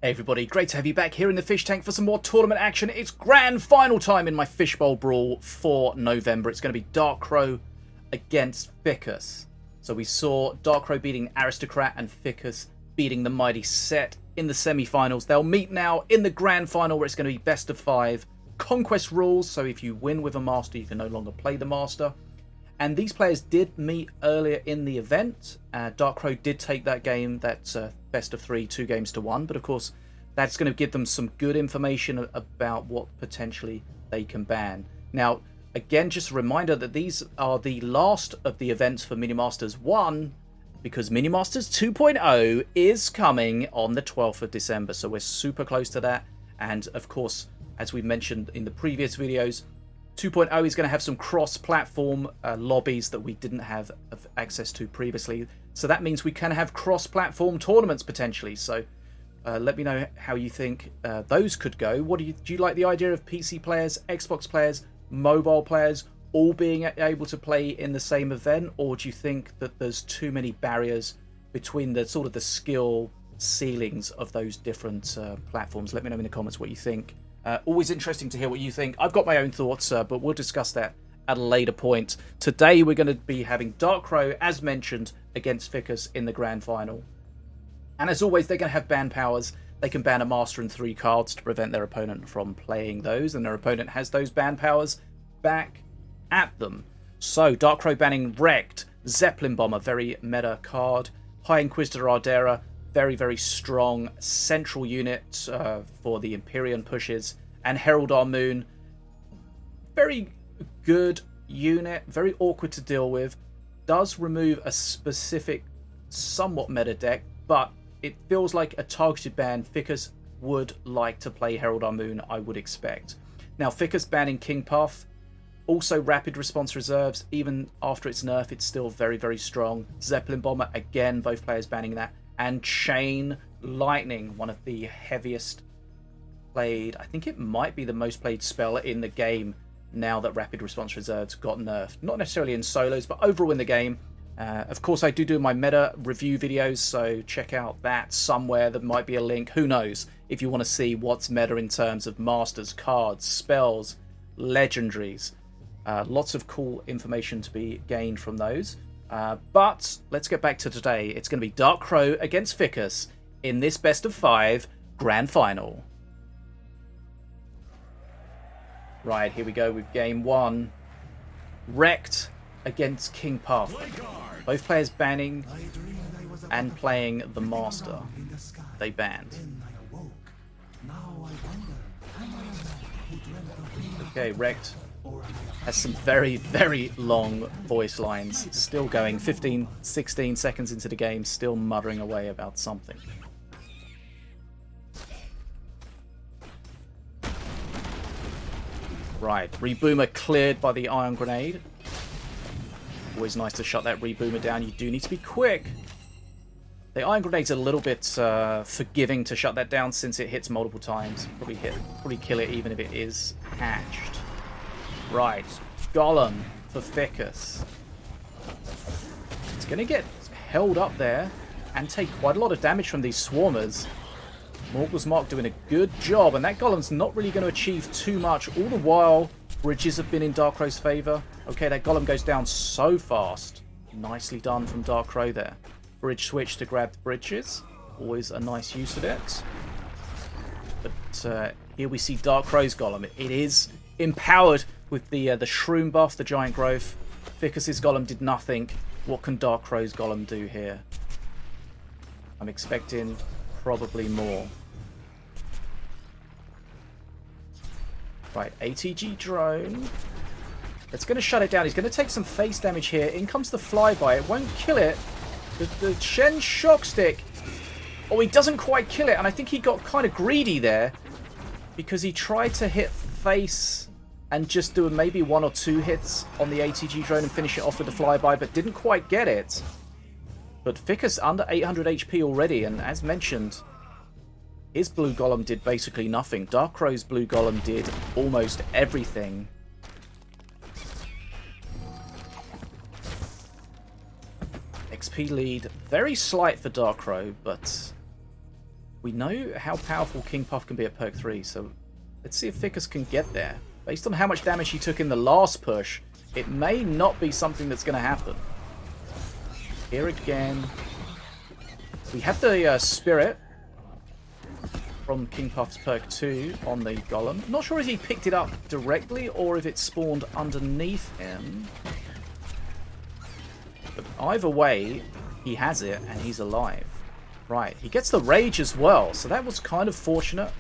Hey everybody, great to have you back here in the fish tank for some more tournament action. It's grand final time in my Fishbowl Brawl for November. It's going to be Dark Crow against F1cUs. So we saw Dark Crow beating Aristocrat and F1cUs beating the Mighty Set in the semi-finals. They'll meet now in the grand final where it's going to be best of 5. Conquest rules, so if you win with a master, you can no longer play the master. And these players did meet earlier in the event. Dark Crow did take that game, that's best of 3, 2 games to 1. But of course, that's going to give them some good information about what potentially they can ban. Now, again, just a reminder that these are the last of the events for Minion Masters 1, because Minion Masters 2.0 is coming on the 12th of December. So we're super close to that. And of course, as we mentioned in the previous videos, 2.0 is going to have some cross-platform lobbies that we didn't have access to previously. So that means we can have cross-platform tournaments potentially. So let me know how you think those could go. Do you like the idea of PC players, Xbox players, mobile players all being able to play in the same event? Or do you think that there's too many barriers between the sort of the skill ceilings of those different platforms? Let me know in the comments what you think. Always interesting to hear what you think. I've got my own thoughts, but we'll discuss that at a later point. Today we're going to be having Dark Crow, as mentioned, against F1cUs in the grand final. And as always, they're going to have ban powers. They can ban a master and 3 cards to prevent their opponent from playing those, and their opponent has those ban powers back at them. So Dark Crow banning Wrecked, Zeppelin Bomber, very meta card, High Inquisitor Ardera, very, very strong central unit for the Empyrean pushes. And Herald Our Moon, very good unit, very awkward to deal with. Does remove a specific, somewhat meta deck, but it feels like a targeted ban. F1cUs would like to play Herald Our Moon, I would expect. Now, F1cUs banning King Puff, also rapid response reserves. Even after its nerf, it's still very, very strong. Zeppelin Bomber, again, both players banning that. And Chain Lightning, one of the heaviest played, I think it might be the most played spell in the game now that rapid response reserves got nerfed. Not necessarily in solos, but overall in the game. Of course, I do my meta review videos, so check out that somewhere. There might be a link, who knows, if you want to see what's meta in terms of masters, cards, spells, legendaries. Lots of cool information to be gained from those. But let's get back to today. It's going to be Dark Crow against F1cUs in this best of 5 grand final. Right, here we go with game 1. Wrecked against King Puff. Both players banning and playing the master. They banned. Okay, Wrecked has some very, very long voice lines. Still going 15, 16 seconds into the game, still muttering away about something. Right, Reboomer cleared by the Ion Grenade. Always nice to shut that Reboomer down. You do need to be quick. The Ion Grenade's a little bit forgiving to shut that down since it hits multiple times. Probably kill it even if it is hatched. Right, Golem for F1cUs. It's going to get held up there and take quite a lot of damage from these Swarmers. Morgul's Mark doing a good job, and that Golem's not really going to achieve too much. All the while, bridges have been in Dark Crow's favour. Okay, that Golem goes down so fast. Nicely done from Dark Crow there. Bridge switch to grab the bridges. Always a nice use of it. But here we see Dark Crow's Golem. It is empowered with the Shroom buff, the Giant Growth. F1cUs' Golem did nothing. What can Dark Crow's Golem do here? I'm expecting probably more. Right, ATG drone. It's going to shut it down. He's going to take some face damage here. In comes the flyby. It won't kill it. The Shen Shock Stick. Oh, he doesn't quite kill it. And I think he got kind of greedy there, because he tried to hit face and just do maybe 1 or 2 hits on the ATG drone and finish it off with the flyby, but didn't quite get it. But F1cUs under 800 HP already, and as mentioned, his Blue Golem did basically nothing. Dark Crow's Blue Golem did almost everything. XP lead, very slight for Dark Crow, but We know how powerful King Puff can be at perk 3, so let's see if Ficus can get there. Based on how much damage he took in the last push, it may not be something that's going to happen. Here again. We have the Spirit from King Puff's perk 2 on the Golem. Not sure if he picked it up directly or if it spawned underneath him. But either way, he has it and he's alive. Right, he gets the Rage as well, so that was kind of fortunate.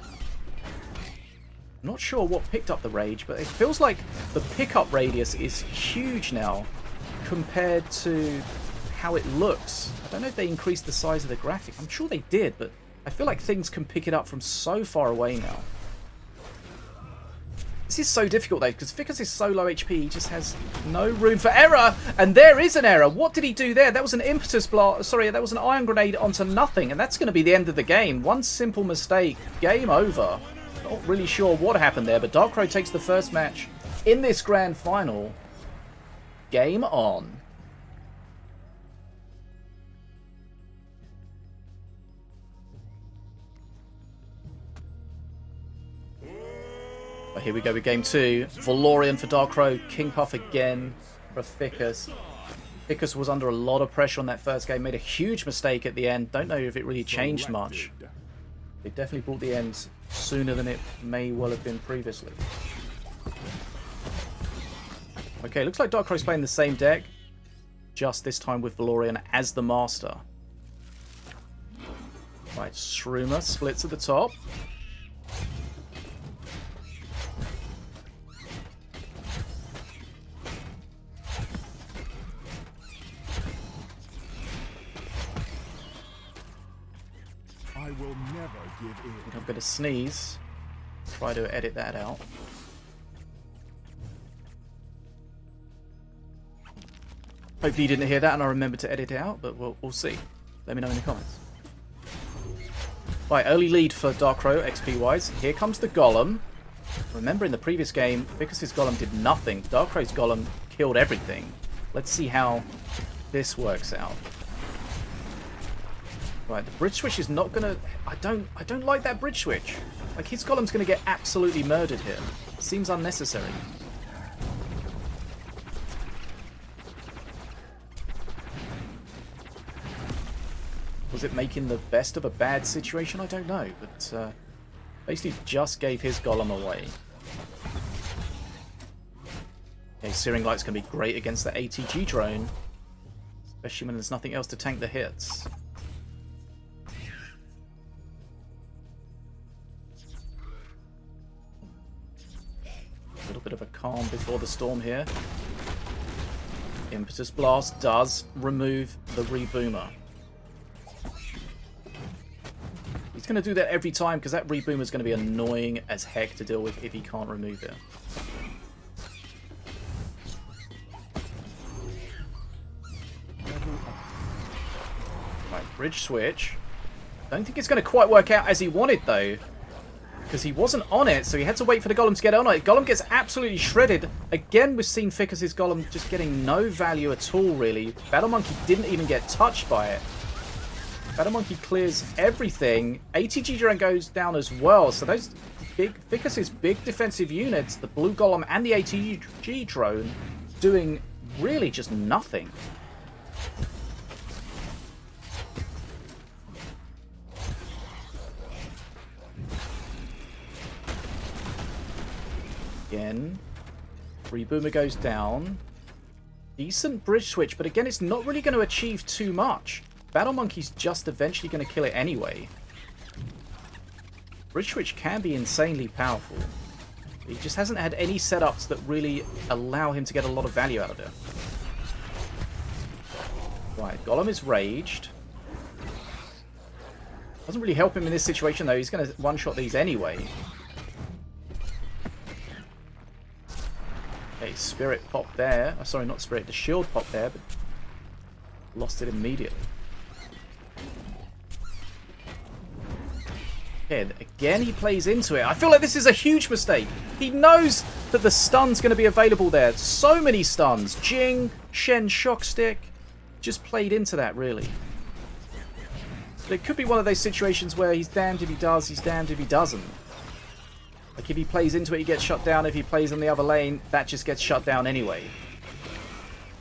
I'm not sure what picked up the Rage, but it feels like the pickup radius is huge now compared to how it looks. I don't know if they increased the size of the graphic. I'm sure they did, but I feel like things can pick it up from so far away now. This is so difficult though, because Ficus is so low HP, he just has no room for error. And there is an error. What did he do there? That was an impetus blast. Sorry, that was an iron grenade onto nothing, and that's going to be the end of the game. One simple mistake, game over. Not really sure what happened there, but Darkrai takes the first match in this grand final. Game on. Here we go with game 2. Valorian for Darkrai, King Puff again for Ficus. Ficus was under a lot of pressure on that first game, made a huge mistake at the end. Don't know if it really changed much. It definitely brought the end sooner than it may well have been previously. Okay, looks like Darkrai's playing the same deck, just this time with Valorian as the master. Right, Shroomer splits at the top. I will never give in. I think I'm going to sneeze. Try to edit that out. Hopefully you didn't hear that and I remembered to edit it out, but we'll see. Let me know in the comments. Right, early lead for Darkrai XP-wise. Here comes the Golem. Remember in the previous game, Ficus's Golem did nothing. Darkrai's Golem killed everything. Let's see how this works out. Right, the bridge switch is not gonna... I don't like that bridge switch. Like, his Golem's gonna get absolutely murdered here. Seems unnecessary. Was it making the best of a bad situation? I don't know, but basically just gave his Golem away. Okay, Searing Light's gonna be great against the ATG drone, especially when there's nothing else to tank the hits. A little bit of a calm before the storm here. Impetus Blast does remove the Reboomer. He's going to do that every time because that Reboomer is going to be annoying as heck to deal with if he can't remove it. Right, bridge switch. Don't think it's going to quite work out as he wanted though, because he wasn't on it, so he had to wait for the Golem to get on it. Golem gets absolutely shredded. Again, we've seen Ficus's Golem just getting no value at all, really. Battle Monkey didn't even get touched by it. Battle Monkey clears everything. ATG drone goes down as well, so those big Ficus's big defensive units, the Blue Golem and the ATG drone, doing really just nothing. Again, Reboomer goes down. Decent bridge switch, but again, it's not really going to achieve too much. Battle Monkey's just eventually going to kill it anyway. Bridge switch can be insanely powerful. He just hasn't had any setups that really allow him to get a lot of value out of it. Right, Golem is raged. Doesn't really help him in this situation though. He's going to one-shot these anyway. Okay, Spirit popped there. Oh, sorry, not Spirit. The shield popped there, but lost it immediately. Okay, again he plays into it. I feel like this is a huge mistake. He knows that the stun's going to be available there. So many stuns. Jing, Shen, Shock Stick. Just played into that, really. But it could be one of those situations where he's damned if he does, he's damned if he doesn't. Like if he plays into it, he gets shut down. If he plays on the other lane, that just gets shut down anyway.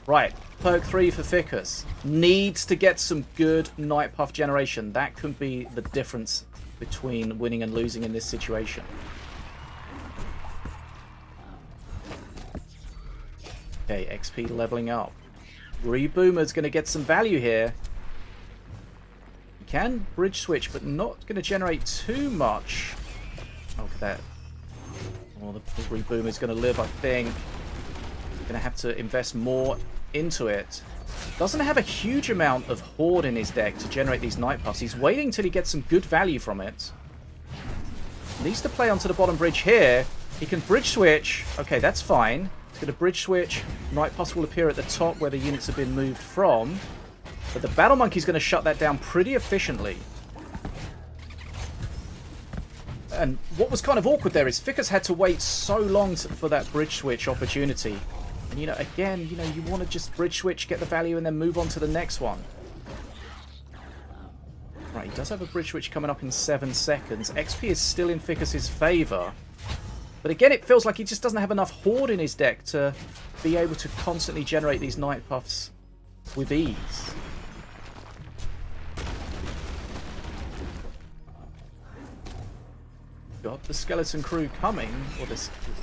Right, perk 3 for Ficus. Needs to get some good Night Puff generation. That could be the difference between winning and losing in this situation. Okay, XP leveling up. Reboomer's going to get some value here. He can bridge switch, but not going to generate too much. Oh, look at that. Well, the Reboomer's going to live, I think. Going to have to invest more into it. Doesn't have a huge amount of Horde in his deck to generate these Night Puffs. He's waiting till he gets some good value from it. Needs to play onto the bottom bridge here. He can bridge switch. Okay, that's fine. He's going to bridge switch. Night Puffs will appear at the top where the units have been moved from. But the Battle Monkey's going to shut that down pretty efficiently. And what was kind of awkward there is Ficus had to wait so long for that bridge switch opportunity. And, you know, again, you know, you want to just bridge switch, get the value, and then move on to the next one. Right, he does have a bridge switch coming up in 7 seconds. XP is still in Ficus's favour. But again, it feels like he just doesn't have enough Horde in his deck to be able to constantly generate these Night Puffs with ease. Got the Skeleton Crew coming, or the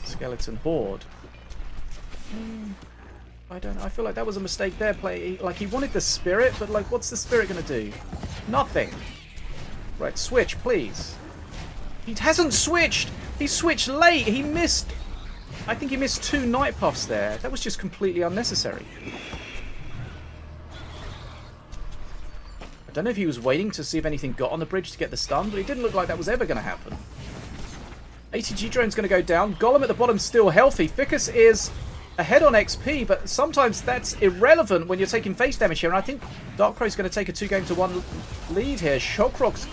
Skeleton Horde. I don't know. I feel like that was a mistake there. Like he wanted the Spirit, but like, what's the Spirit going to do? Nothing. Right, switch, please. He hasn't switched. He switched late. He missed. I think he missed 2 Night Puffs there. That was just completely unnecessary. I don't know if he was waiting to see if anything got on the bridge to get the stun, but it didn't look like that was ever going to happen. ATG drone's going to go down. Golem at the bottom still healthy. Ficus is ahead on XP, but sometimes that's irrelevant when you're taking face damage here. And I think Darkrow's going to take a 2-game-to-1 lead here. Shockrock's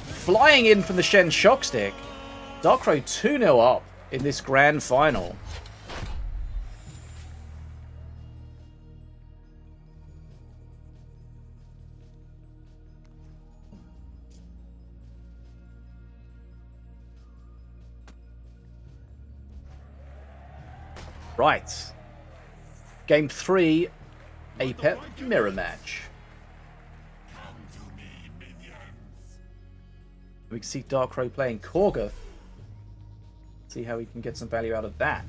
flying in from the Shen Shockstick. Darkrow 2-0 up in this grand final. Right. Game 3, APEP mirror match. We can see Darkrow playing Korgoth. See how we can get some value out of that.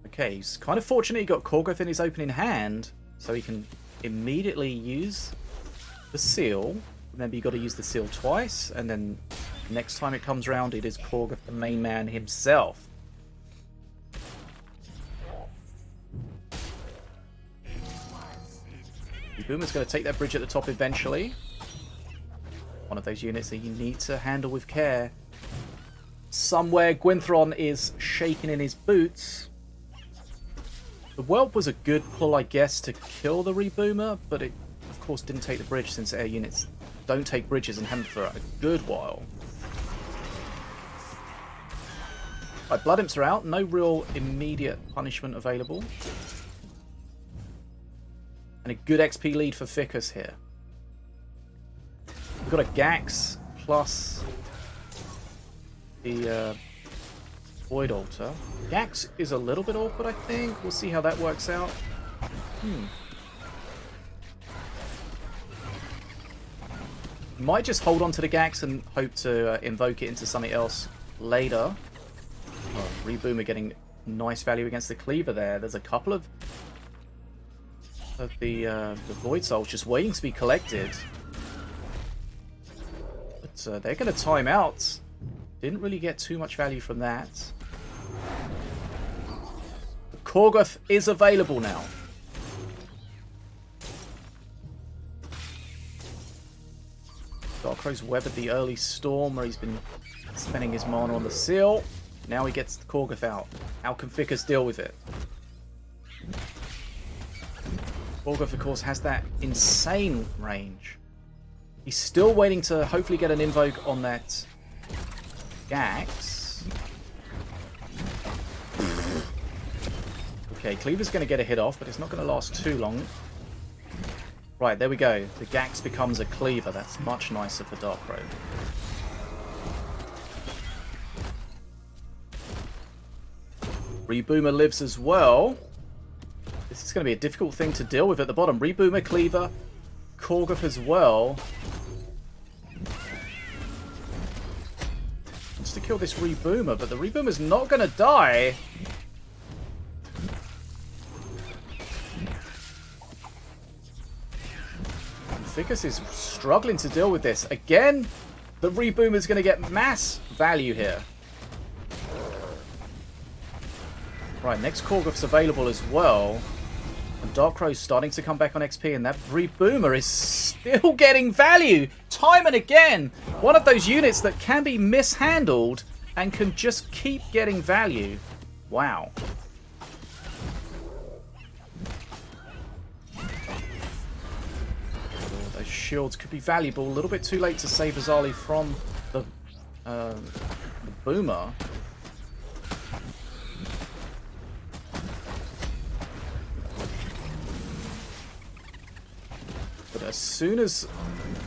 Okay, he's kind of fortunate he got Korgoth in his opening hand, so he can immediately use the seal. Remember, you got to use the seal twice, and then next time it comes round, it is Korgoth, the main man himself. Boomer's going to take that bridge at the top eventually. One of those units that you need to handle with care. Somewhere Gwynthron is shaking in his boots. The Whelp was a good pull, I guess, to kill the Reboomer, but it, of course, didn't take the bridge since air units don't take bridges and haven't for a good while. Right, Blood Imps are out. No real immediate punishment available. And a good XP lead for Ficus here. We've got a Gax plus the Void Altar. Gax is a little bit awkward, I think. We'll see how that works out. Might just hold on to the Gax and hope to invoke it into something else later. Oh, Reboomer getting nice value against the Cleaver there. There's a couple of the Void Souls just waiting to be collected. But they're going to time out. Didn't really get too much value from that. Korgoth is available now. Darkrow's weathered the early storm where he's been spending his mana on the seal. Now he gets the Korgoth out. How can Ficus deal with it? Korgoth, of course, has that insane range. He's still waiting to hopefully get an invoke on that Gax. Okay, Cleaver's going to get a hit off, but it's not going to last too long. Right, there we go. The Gax becomes a cleaver. That's much nicer for Darkrow. Reboomer lives as well. This is going to be a difficult thing to deal with at the bottom. Reboomer, cleaver, Korgoth as well. Wants to kill this Reboomer, but the Reboomer's not going to die. Ficus is struggling to deal with this. Again, the Reboomer's going to get mass value here. Right, next Korgoth's available as well. And Darkrow's starting to come back on XP, and that Reboomer is still getting value time and again. One of those units that can be mishandled and can just keep getting value. Wow. Those shields could be valuable. A little bit too late to save Azali from the Boomer. But as soon as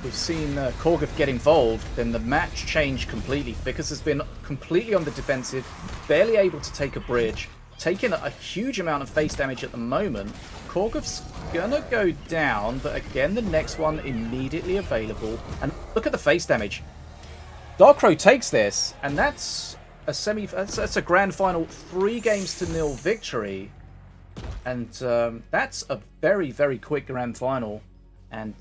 we've seen Korgoth get involved, then the match changed completely. Ficus has been completely on the defensive, barely able to take a bridge, taking a huge amount of face damage at the moment. Korgoth's gonna go down, but again, the next one immediately available. And look at the face damage. Darkrow takes this, and that's a that's a grand final 3-0 victory. And that's a very, very quick grand final. And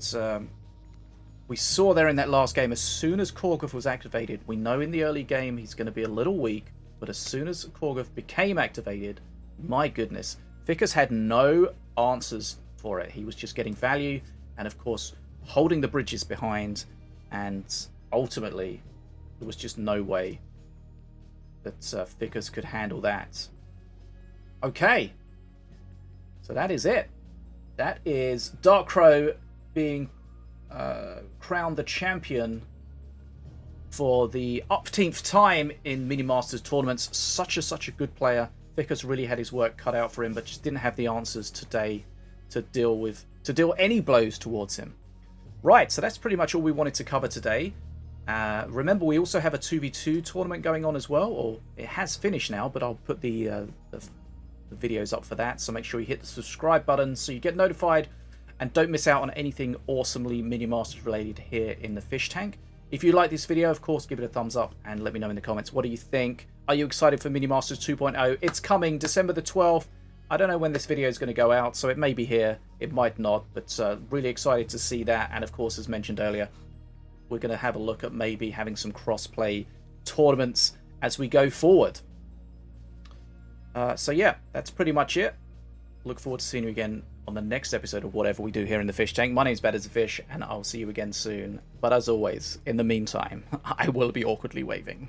we saw there in that last game, as soon as Korgoth was activated, we know in the early game he's going to be a little weak, but as soon as Korgoth became activated, my goodness, Ficus had no answers for it. He was just getting value and, of course, holding the bridges behind, and ultimately, there was just no way that Ficus could handle that. Okay, so that is it. That is Darkrow being crowned the champion for the upteenth time in Mini Masters tournaments. Such a good player. Ficus really had his work cut out for him, but just didn't have the answers today to deal any blows towards him. Right, so that's pretty much all we wanted to cover today. Remember, we also have a 2v2 tournament going on as well, or it has finished now, but I'll put the videos up for that, so make sure you hit the subscribe button so you get notified and don't miss out on anything awesomely Mini Masters related here in the fish tank. If you like this video, of course, give it a thumbs up and let me know in the comments, what do you think? Are you excited for Mini Masters 2.0? It's coming December the 12th. I don't know when this video is going to go out, so it may be here, it might not, but really excited to see that. And of course, as mentioned earlier, we're going to have a look at maybe having some cross-play tournaments as we go forward. So yeah, that's pretty much it. Look forward to seeing you again on the next episode of whatever we do here in the fish tank. My name's Bad as a Fish, and I'll see you again soon. But as always, in the meantime, I will be awkwardly waving.